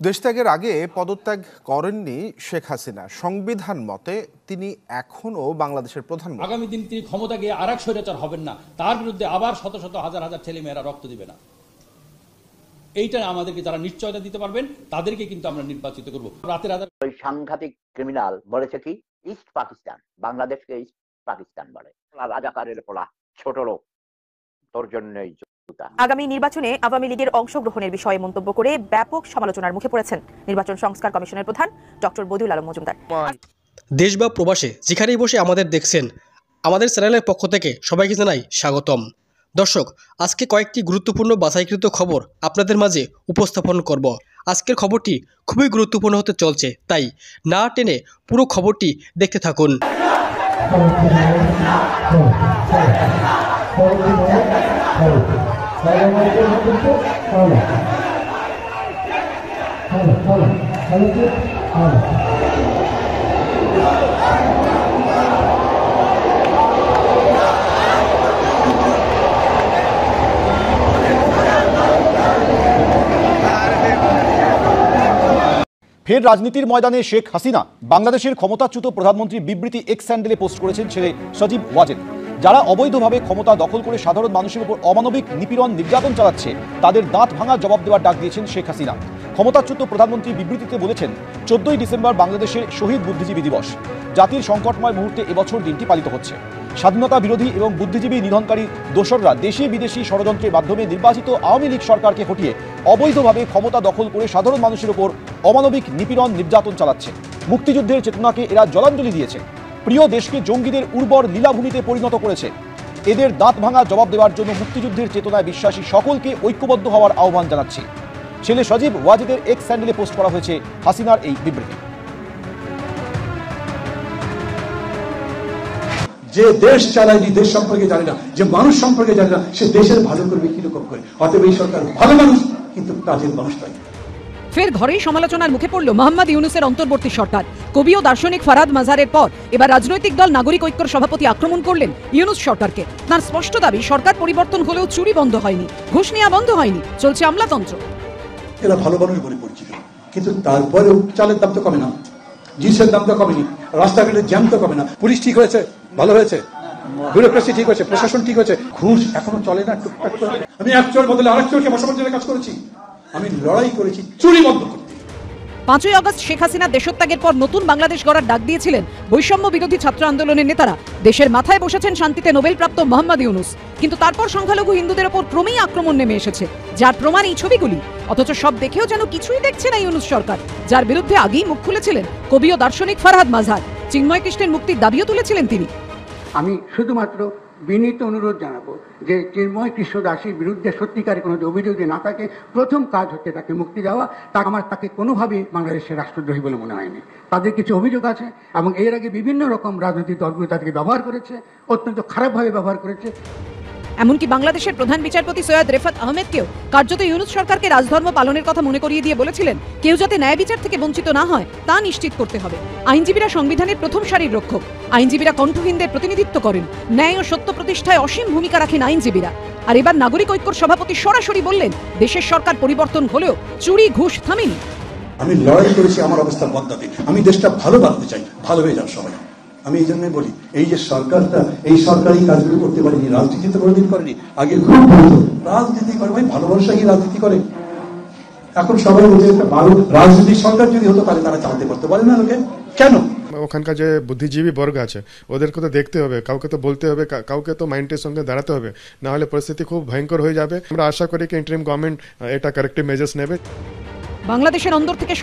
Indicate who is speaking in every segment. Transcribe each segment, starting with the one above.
Speaker 1: দেশত্যাগের আগে পদত্যাগ করেননি শেখ হাসিনা। সংবিধান মতে তিনি এখনো বাংলাদেশের প্রধানমন্ত্রী।
Speaker 2: আগামী দিন তিনি ক্ষমতা গিয়ে আরেক স্বৈরাচার হবেন না, তার বিরুদ্ধে আবার শত শত হাজার হাজার ছেলে মেয়েরা রক্ত দিবে না। এইটা আমাদেরকে যারা নিশ্চয়তা দিতে পারবেন তাদেরকে কিন্তু আমরা নির্বাচিত করব। রাতের রাতে
Speaker 3: ওই সাংঘাতিক ক্রিমিনাল বলেছে কি ইস্ট পাকিস্তান, বাংলাদেশকে ইস্ট পাকিস্তান বলে। রাজাকারের পোলা, ছোট লোক, তোর জন্যই।
Speaker 4: আগামী নির্বাচনে আওয়ামী লীগের অংশগ্রহণের বিষয়ে মন্তব্য করে ব্যাপক সমালোচনার মুখে পড়েছেন নির্বাচন সংস্কার কমিশনের প্রধান ডক্টর বদিউল আলম মজুমদার।
Speaker 5: দেশ বা প্রবাসে যেখানেই বসে আমাদের দেখছেন, আমাদের চ্যানেলের পক্ষ থেকে সবাইকে জানাই স্বাগতম। দর্শক, আজকে কয়েকটি গুরুত্বপূর্ণ বাছাইকৃত খবর আপনাদের মাঝে উপস্থাপন করব। আজকের খবরটি খুবই গুরুত্বপূর্ণ হতে চলছে, তাই না টেনে পুরো খবরটি দেখতে থাকুন।
Speaker 6: ফের রাজনীতির ময়দানে শেখ হাসিনা। বাংলাদেশের ক্ষমতাচ্যুত প্রধানমন্ত্রী বিবৃতি এক্স হ্যান্ডেলে পোস্ট করেছেন ছেলে সজীব ওয়াজেদ। যারা অবৈধভাবে ক্ষমতা দখল করে সাধারণ মানুষের উপর অমানবিক নিপীড়ন নির্যাতন চালাচ্ছে, তাদের দাঁত ভাঙা জবাব দেওয়ার ডাক দিয়েছেন শেখ হাসিনা। ক্ষমতাচ্যুত প্রধানমন্ত্রী বিবৃতিতে বলেছেন, 14ই ডিসেম্বর বাংলাদেশের শহীদ বুদ্ধিজীবী দিবস। জাতির সংকটময় মুহূর্তে এবছর দিনটি পালিত হচ্ছে। স্বাধীনতা বিরোধী এবং বুদ্ধিজীবী নিধনকারী দোসররা দেশি বিদেশি ষড়যন্ত্রের মাধ্যমে নির্বাচিত আওয়ামী লীগ সরকারকে হটিয়ে অবৈধভাবে ক্ষমতা দখল করে সাধারণ মানুষের উপর অমানবিক নিপীড়ন নির্যাতন চালাচ্ছে। মুক্তিযুদ্ধের চেতনাকে এরা জলাঞ্জলি দিয়েছে। প্রিয় দেশকে জঙ্গিদের উর্বর লীলাভূমিতে পরিণত করেছে। এদের দাঁত ভাঙা জবাব দেওয়ার জন্য মুক্তিযুদ্ধের চেতনায় বিশ্বাসী সকলকে ঐক্যবদ্ধ হওয়ার আহ্বান জানাচ্ছি। ছেলে সজীব ওয়াজেদের এক্স হ্যান্ডেলে পোস্ট করা হয়েছে হাসিনার এই বিবৃতি।
Speaker 7: যে দেশ চালায়নি, দেশ সম্পর্কে জানে না, যে মানুষ সম্পর্কে জানে না, সে দেশের ভালো করবে কিরকম করে? অতএব এই সরকার ভালো মানুষ, কিন্তু কাজের মানুষ নয়।
Speaker 8: ফের ঘরেই সমালোচনার মুখে পড়ল মোহাম্মদ ইউনূসের অন্তর্বর্তী সরকার। কবি ও দার্শনিক ফারাদ মাজারের পর এবার রাজনৈতিক দল নাগরিক ঐক্যর সভাপতি আক্রমণ করলেন ইউনূস সরকারকে। তার স্পষ্ট দাবি, সরকার পরিবর্তন হলেও চুরি বন্ধ হয়নি, ঘুষ নেওয়া বন্ধ হয়নি, চলছে আমলাতন্ত্র।
Speaker 7: এরা ভালো মানুষ বলে পরিচিত, কিন্তু তারপরেও চালের দাম তো কমে না, জিনিসের দাম তো কমেনি, রাস্তাঘাটের জ্যাম তো কমে না। পুলিশ ঠিক হয়েছে, ভালো হয়েছে, ব্যুরোক্রেসি ঠিক হয়েছে, প্রশাসন ঠিক হয়েছে, ঘুষ এখনো চলে না টুকটাক করে। আমি এক চোর বদলে আরেক চোরকে বসাবার জন্য কাজ করেছি, আমি লড়াই করেছি চুরি বন্ধ করতে।
Speaker 8: 5ই আগস্ট শেখ হাসিনা দেশত্যাগের পর নতুন বাংলাদেশ গড়ার ডাক দিয়েছিলেন বৈষম্য বিরোধী ছাত্র আন্দোলনের নেতারা। দেশের মাথায় বসেছেন শান্তিতে নোবেলপ্রাপ্ত মোহাম্মদ ইউনূস, কিন্তু তারপর সংখ্যালঘু হিন্দুদের ওপর ক্রমেই আক্রমণ নেমে এসেছে, যার প্রমাণ এই ছবিগুলি। অথচ সব দেখেও যেন কিছুই দেখছে না ইউনূস সরকার, যার বিরুদ্ধে আগেই মুখ খুলেছিলেন কবি ও দার্শনিক ফারহাদ মাজার। চিন্ময় কৃষ্ণের মুক্তির দাবিও তুলেছিলেন তিনি।
Speaker 9: আমি শুধুমাত্র বিনীত অনুরোধ জানাবো যে চিন্ময় কৃষ্ণ দাসের বিরুদ্ধে সত্যিকারের কোনো অভিযোগ না থাকে, প্রথম কাজ হচ্ছে তাকে মুক্তি দেওয়া। তাকে কোনোভাবেই বাংলাদেশের রাষ্ট্রদ্রোহী বলে মনে হয়নি। তাদের কিছু অভিযোগ আছে এবং এর আগে বিভিন্ন রকম রাজনৈতিক দলগুলো তাদেরকে ব্যবহার করেছে, অত্যন্ত খারাপভাবে ব্যবহার করেছে।
Speaker 8: এমনকি বাংলাদেশের প্রধান বিচারপতি সৈয়দ রেফাত আহমেদকেও কার্যত ইউনূস সরকারকে রাজধর্ম পালনের কথা মনে করিয়ে দিয়ে বলেছিলেন, কেউ যাতে ন্যায় বিচার থেকে বঞ্চিত না হয় তা নিশ্চিত করতে হবে। আইনজীবীরা সংবিধানের প্রথম সারির রক্ষক, আইনজীবীরা কণ্ঠহীনদের প্রতিনিধিত্ব করেন, ন্যায় ও সত্য প্রতিষ্ঠায় অসীম ভূমিকা রাখেন আইনজীবীরা। আর এবার নাগরিক ঐক্যর সভাপতি সরাসরি বললেন, দেশের সরকার পরিবর্তন হলেও চুরি ঘুষ থামেনি।
Speaker 7: আমি লড়াই করেছি আমার অবস্থার বদলাতে, আমি দেশটা ভালো বানাতে চাই, ভালো হয়ে যান সবাই। আমি এই জন্যই বলি, এই যে সরকারটা এই সরকারি কাজগুলো করতে পারেনি, রাজনীতি তো কোনোদিন করেনি। আগে খুব রাজনীতি করে, ভাই ভালো মানুষই রাজনীতি করে। এখন সবাই বলছে একটা ভালো রাজনীতি সরকার যদি হতো তাহলে তারা চালাতে পারতে পারে না লোকে কেন?
Speaker 10: ওখানকার যে বুদ্ধিজীবী বর্গ আছে ওদেরকে তো দেখতে হবে, কাউকে তো বলতে হবে, কাউকে তো মাইন্ডের সঙ্গে দাঁড়াতে হবে, না হলে পরিস্থিতি খুব ভয়ঙ্কর হয়ে যাবে। আমরা আশা করি কি ইন্টারিম গভর্নমেন্ট এটা কারেক্টিভ মেজার্স নেবে।
Speaker 8: বাংলাদেশের অন্দর থেকে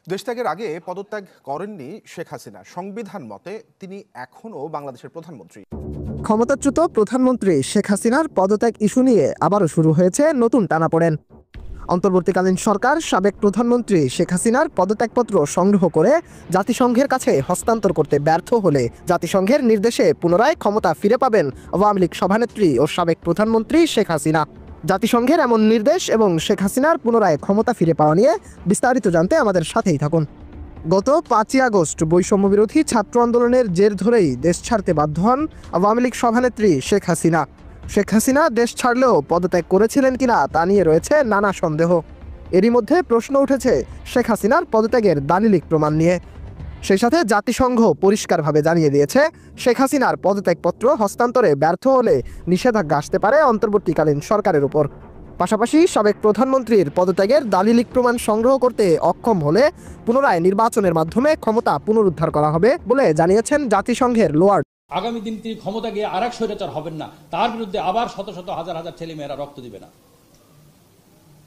Speaker 1: দেশত্যাগের আগে পদত্যাগ করেননি শেখ হাসিনা। সংবিধান মতে তিনি এখনো বাংলাদেশের প্রধানমন্ত্রী।
Speaker 11: ক্ষমতাচ্যুত প্রধানমন্ত্রী শেখ হাসিনার পদত্যাগ ইস্যু নিয়ে আবারও শুরু হয়েছে নতুন টানাপোড়েন। অন্তর্বর্তীকালীন সরকার সাবেক প্রধানমন্ত্রী শেখ হাসিনার পদত্যাগপত্র সংগ্রহ করে জাতিসংঘের কাছে হস্তান্তর করতে ব্যর্থ হলে জাতিসংঘের নির্দেশে পুনরায় ক্ষমতা ফিরে পাবেন আওয়ামী লীগ সভানেত্রী ও সাবেক প্রধানমন্ত্রী শেখ হাসিনা। জাতিসংঘের এমন নির্দেশ এবং শেখ হাসিনার পুনরায় ক্ষমতা ফিরে পাওয়া নিয়ে বিস্তারিত জানতে আমাদের সাথেই থাকুন। গত 5ই আগস্ট বৈষম্য বিরোধী ছাত্র আন্দোলনের জের ধরেই দেশ ছাড়তে বাধ্য হন আওয়ামী লীগ সভানেত্রী শেখ হাসিনা। শেখ হাসিনা দেশ ছাড়লেও পদত্যাগ করেছিলেন কিনা তা নিয়ে রয়েছে নানা সন্দেহ। এরই মধ্যে প্রশ্ন উঠেছে শেখ হাসিনার পদত্যাগের দালিলিক প্রমাণ নিয়ে। সেই সাথে জাতিসংঘ পরিষ্কারভাবে জানিয়ে দিয়েছে, শেখ হাসিনার পদত্যাগপত্র হস্তান্তরে ব্যর্থ হলে নিষেধাজ্ঞা আসতে পারে অন্তর্বর্তীকালীন সরকারের উপর। পাশাপাশি সাবেক প্রধানমন্ত্রীর পদত্যাগের দালিলিক প্রমাণ সংগ্রহ করতে অক্ষম হলে পুনরায় নির্বাচনের মাধ্যমে ক্ষমতা পুনরুদ্ধার করা হবে বলে জানিয়েছেন জাতিসংঘের লোয়ার্ড।
Speaker 2: আগামী দিন তিনি ক্ষমতা গিয়ে আরেক স্বৈরাচার হবেন না, তার বিরুদ্ধে আবার শত শত হাজার হাজার ছেলেমেয়েরা রক্ত দিবে না।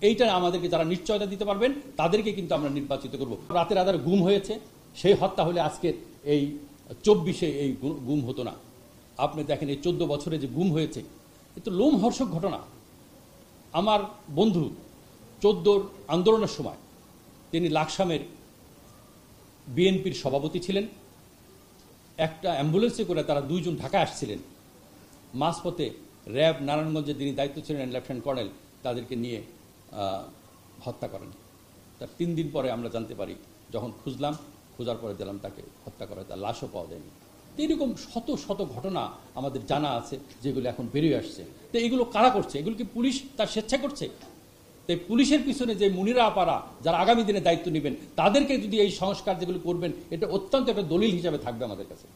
Speaker 2: এইটা আমাদেরকে যারা নিশ্চয়তা দিতে পারবেন তাদেরকে কিন্তু আমরা নির্বাচিত করব। রাতের আধারে গুম হয়েছে, সেই হত্যা হলে আজকের এই 24-এ এই গুম হতো না। আপনি দেখেন এই 14 বছরে যে গুম হয়েছে, এ তো লোমহর্ষক ঘটনা। আমার বন্ধু 14 আন্দোলনের সময় তিনি লাকসামের বিএনপির সভাপতি ছিলেন। একটা অ্যাম্বুলেন্সে করে তারা 2 জন ঢাকা আসছিলেন। মাঝপথে র্যাব নারায়ণগঞ্জে যিনি দায়িত্ব ছিলেন লেফটেন্যান্ট কর্নেল, তাদেরকে নিয়ে হত্যা করেন। তার 3 দিন পরে আমরা জানতে পারি, যখন খোঁজার পরে দিলাম তাকে হত্যা করা, তার লাশও পাওয়া যায়নি। এরকম শত শত ঘটনা আমাদের জানা আছে যেগুলো এখন বেরিয়ে আসছে। তো এগুলো কারা করছে? এগুলো কি পুলিশ তার স্বেচ্ছা করছে? তাই পুলিশের পিছনে যে মুনিরা আপারা যারা আগামী দিনে দায়িত্ব নেবেন, তাদেরকে যদি এই সংস্কার যেগুলো করবেন, এটা অত্যন্ত একটা দলিল হিসাবে থাকবে আমাদের কাছে।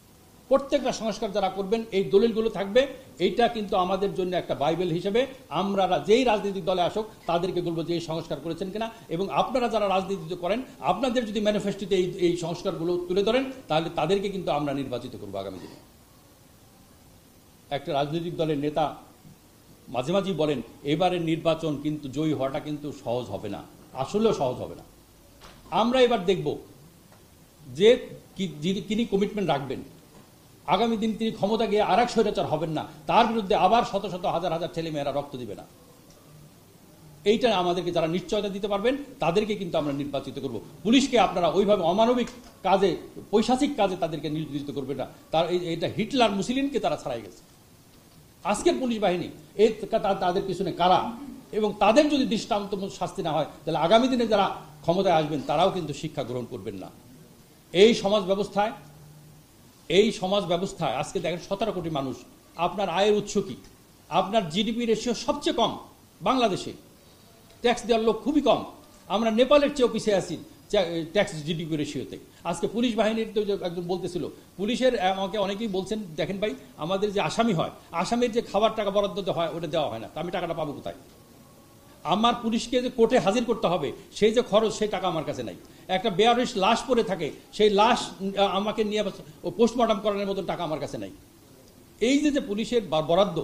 Speaker 2: প্রত্যেকটা সংস্কার যারা করবেন এই দলিলগুলো থাকবে। এইটা কিন্তু আমাদের জন্য একটা বাইবেল হিসেবে আমরা যেই রাজনৈতিক দলে আসুক তাদেরকে বলবো যে এই সংস্কার করেছেন কিনা, এবং আপনারা যারা রাজনীতি করেন আপনাদের যদি ম্যানিফেস্টোতে এই সংস্কারগুলো তুলে ধরেন, তাহলে তাদেরকে কিন্তু আমরা নির্বাচিত করবো আগামী দিনে। একটা রাজনৈতিক দলের নেতা মাঝে মাঝেই বলেন, এবারের নির্বাচন কিন্তু জয়ী হওয়াটা কিন্তু সহজ হবে না, আসলেও সহজ হবে না। আমরা এবার দেখব যে তিনি কমিটমেন্ট রাখবেন। আগামী দিন তিনি ক্ষমতা গিয়ে আরেক স্বৈরাচার হবেন না, তার বিরুদ্ধে আবার শত শত হাজার হাজার ছেলেমেয়েরা রক্ত দিবে না। এইটা আমাদেরকে যারা নিশ্চয়তা দিতে পারবেন তাদেরকে কিন্তু আমরা নির্বাচিত করব। পুলিশকে আপনারা ওইভাবে অমানবিক কাজে, পৈশাচিক কাজে তাদেরকে নিয়োজিত করবে না। এটা হিটলার মুসলিনকে তারা ছাড়াই গেছে। আজকের পুলিশ বাহিনী তাদের পিছনে কারা, এবং তাদের যদি দৃষ্টান্তমূলক শাস্তি না হয়, তাহলে আগামী দিনে যারা ক্ষমতায় আসবেন তারাও কিন্তু শিক্ষা গ্রহণ করবেন না। এই সমাজ ব্যবস্থায় আজকে দেখেন 17 কোটি মানুষ। আপনার আয়ের উৎস কি? আপনার জিডিপি রেশিও সবচেয়ে কম বাংলাদেশে, ট্যাক্স দেওয়ার লোক খুবই কম। আমরা নেপালের চেয়েও পিছিয়ে আছি ট্যাক্স জিডিপি রেশিওতে। আজকে পুলিশ বাহিনীর তো একজন বলতেছিল, পুলিশের আমাকে অনেকেই বলছেন, দেখেন ভাই, আমাদের যে আসামি হয়, আসামির যে খাবার টাকা বরাদ্দ হয় ওটা দেওয়া হয় না, তা আমি টাকাটা পাবো কোথায়? আমার পুলিশকে যে কোর্টে হাজির করতে হবে, সেই যে খরচ, সেই টাকা আমার কাছে নাই। একটা বেয়ারিশ লাশ পড়ে থাকে, সেই লাশ আমাকে নিয়ে পোস্টমর্টম করানোর মতন টাকা আমার কাছে নাই। এই যে পুলিশের বরাদ্দ,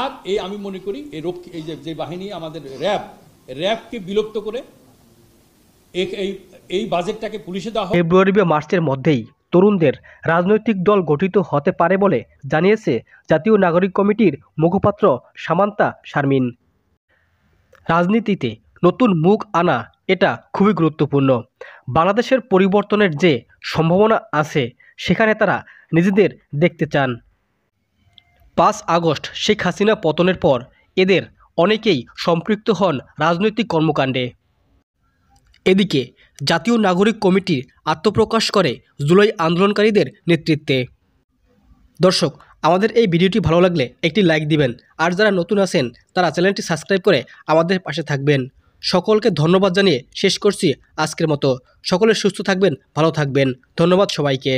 Speaker 2: আর আমি মনে করি এই যে বাহিনী আমাদের র্যাবকে বিলুপ্ত করে এই বাজেটটাকে পুলিশে দেওয়া হয়।
Speaker 5: ফেব্রুয়ারি বা মার্চের মধ্যেই তরুণদের রাজনৈতিক দল গঠিত হতে পারে বলে জানিয়েছে জাতীয় নাগরিক কমিটির মুখপাত্র সামান্তা শারমিন। রাজনীতিতে নতুন মুখ আনা এটা খুবই গুরুত্বপূর্ণ। বাংলাদেশের পরিবর্তনের যে সম্ভাবনা আছে সেখানে তারা নিজেদের দেখতে চান। 5 আগস্ট শেখ হাসিনা পতনের পর এদের অনেকেই সম্পৃক্ত হন রাজনৈতিক কর্মকাণ্ডে। এদিকে জাতীয় নাগরিক কমিটি আত্মপ্রকাশ করে জুলাই আন্দোলনকারীদের নেতৃত্বে। দর্শক, আমাদের এই ভিডিওটি ভালো লাগলে একটি লাইক দিবেন, আর যারা নতুন আছেন তারা চ্যানেলটি সাবস্ক্রাইব করে আমাদের পাশে থাকবেন। সকলকে ধন্যবাদ জানিয়ে শেষ করছি আজকের মতো। সকলে সুস্থ থাকবেন, ভালো থাকবেন। ধন্যবাদ সবাইকে।